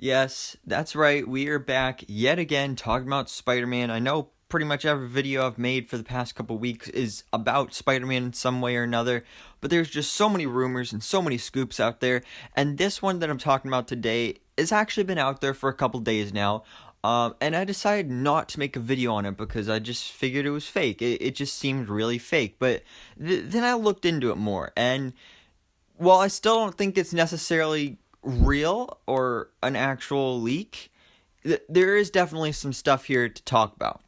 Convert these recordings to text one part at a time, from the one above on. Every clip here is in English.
Yes, that's right. We are back yet again talking about Spider-Man. I know pretty much every video I've made for the past couple weeks is about Spider-Man in some way or another, but there's just so many rumors and so many scoops out there. And this one that I'm talking about today has actually been out there for a couple days now. And I decided not to make a video on it because I just figured it was fake. It just seemed really fake. But then I looked into it more, and while I still don't think it's necessarily real or an actual leak, there is definitely some stuff here to talk about.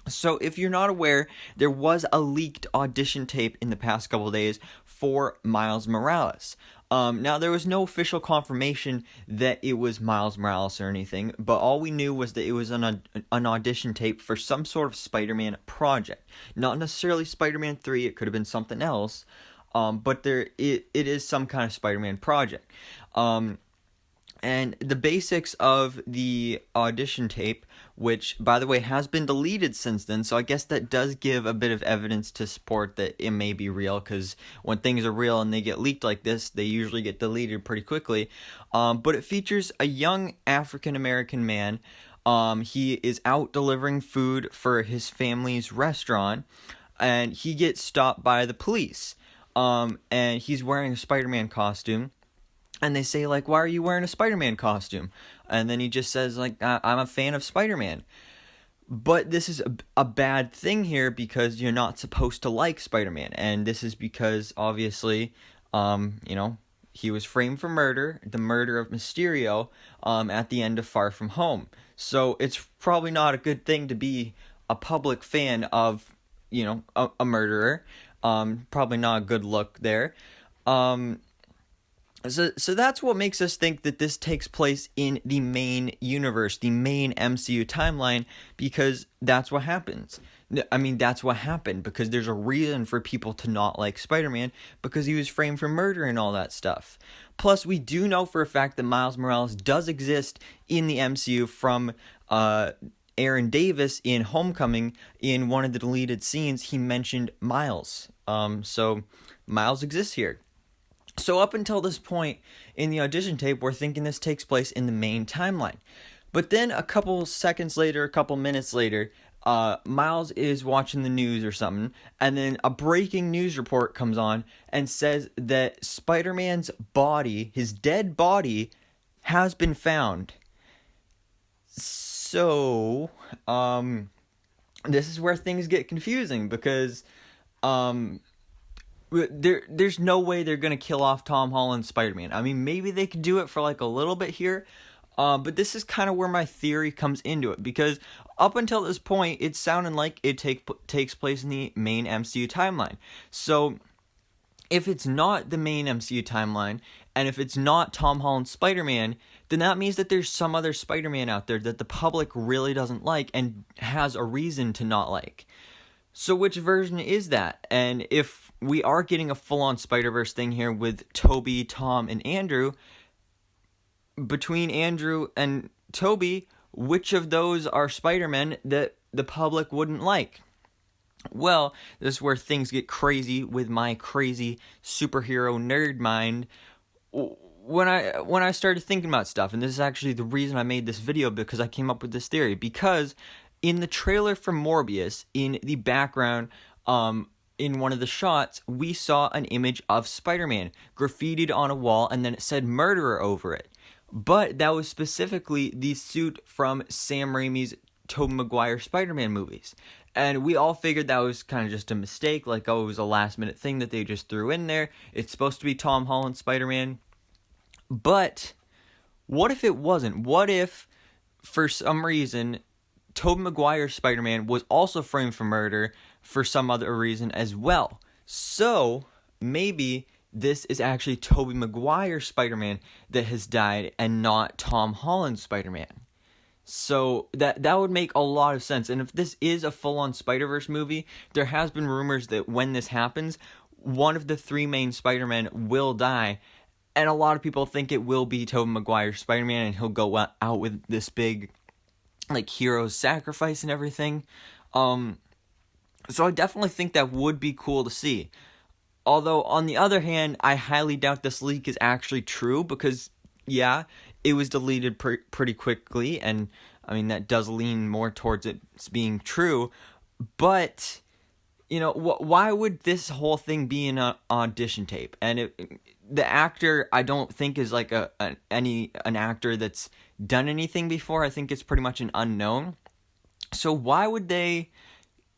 So, if you're not aware, there was a leaked audition tape in the past couple of days for Miles Morales. Now, there was no official confirmation that it was Miles Morales or anything, but all we knew was that it was an audition tape for some sort of Spider-Man project. Not necessarily Spider-Man 3, it could have been something else, but it is some kind of Spider-Man project. And the basics of the audition tape, which, by the way, has been deleted since then, so I guess that does give a bit of evidence to support that it may be real, because when things are real and they get leaked like this, they usually get deleted pretty quickly. But it features a young African-American man. He is out delivering food for his family's restaurant, and he gets stopped by the police. And he's wearing a Spider-Man costume. And they say, like, why are you wearing a Spider-Man costume? And then he just says, like, I'm a fan of Spider-Man. But this is a bad thing here because you're not supposed to like Spider-Man. And this is because, obviously, he was framed for murder, the murder of Mysterio, at the end of Far From Home. So it's probably not a good thing to be a public fan of, a murderer. Probably not a good look there. So that's what makes us think that this takes place in the main universe, the main MCU timeline, because that's what happens. I mean, that's what happened, because there's a reason for people to not like Spider-Man, because he was framed for murder and all that stuff. Plus, we do know for a fact that Miles Morales does exist in the MCU from Aaron Davis in Homecoming. In one of the deleted scenes, he mentioned Miles. So Miles exists here. So up until this point in the audition tape, we're thinking this takes place in the main timeline. But then a couple seconds later, a couple minutes later, Miles is watching the news or something, and then a breaking news report comes on and says that Spider-Man's body, his dead body, has been found. So, this is where things get confusing, because, there's no way they're going to kill off Tom Holland's Spider-Man. I mean, maybe they could do it for like a little bit here, but this is kind of where my theory comes into it, because up until this point, it sounded like it takes place in the main MCU timeline. So if it's not the main MCU timeline, and if it's not Tom Holland's Spider-Man, then that means that there's some other Spider-Man out there that the public really doesn't like and has a reason to not like. So which version is that? And if we are getting a full-on Spider-Verse thing here with Tobey, Tom, and Andrew, between Andrew and Tobey, which of those are Spider-Men that the public wouldn't like? Well, this is where things get crazy with my crazy superhero nerd mind. When I started thinking about stuff, and this is actually the reason I made this video, because I came up with this theory, because in the trailer for Morbius, in the background, in one of the shots, we saw an image of Spider-Man graffitied on a wall, and then it said murderer over it. But that was specifically the suit from Sam Raimi's Tobey Maguire Spider-Man movies. And we all figured that was kind of just a mistake, like, oh, it was a last-minute thing that they just threw in there. It's supposed to be Tom Holland's Spider-Man. But what if it wasn't? What if, for some reason, Tobey Maguire's Spider-Man was also framed for murder for some other reason as well? So maybe this is actually Tobey Maguire's Spider-Man that has died and not Tom Holland's Spider-Man. So that would make a lot of sense. And if this is a full-on Spider-Verse movie, there has been rumors that when this happens, one of the three main Spider-Men will die. And a lot of people think it will be Tobey Maguire's Spider-Man, and he'll go out with this big, like, hero's sacrifice and everything. So I definitely think that would be cool to see. Although, on the other hand, I highly doubt this leak is actually true, because, yeah, it was deleted pretty quickly, and I mean that does lean more towards it being true. But why would this whole thing be in an audition tape? And the actor, I don't think is like an actor that's done anything before. I think it's pretty much an unknown. So why would they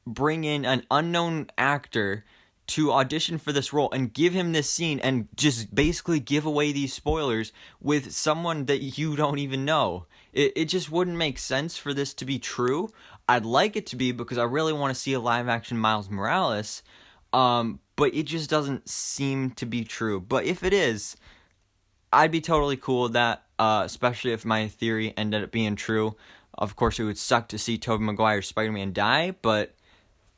bring in an unknown actor to audition for this role and give him this scene and just basically give away these spoilers with someone that you don't even know? It just wouldn't make sense for this to be true. I'd like it to be, because I really want to see a live action Miles Morales, but it just doesn't seem to be true. But if it is, I'd be totally cool with that, especially if my theory ended up being true. Of course, it would suck to see Tobey Maguire's Spider-Man die, but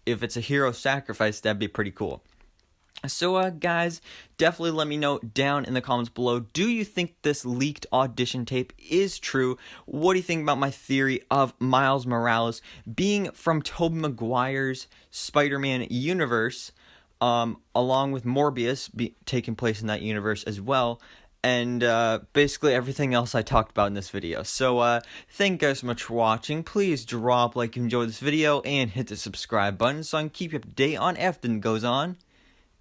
if it's a hero sacrifice, that'd be pretty cool. So, guys, definitely let me know down in the comments below. Do you think this leaked audition tape is true? What do you think about my theory of Miles Morales being from Tobey Maguire's Spider-Man universe, along with Morbius taking place in that universe as well, and basically everything else I talked about in this video. So, thank you guys so much for watching. Please drop a like if you enjoyed this video, and hit the subscribe button so I can keep you up to date on everything that goes on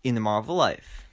in the Marvel life.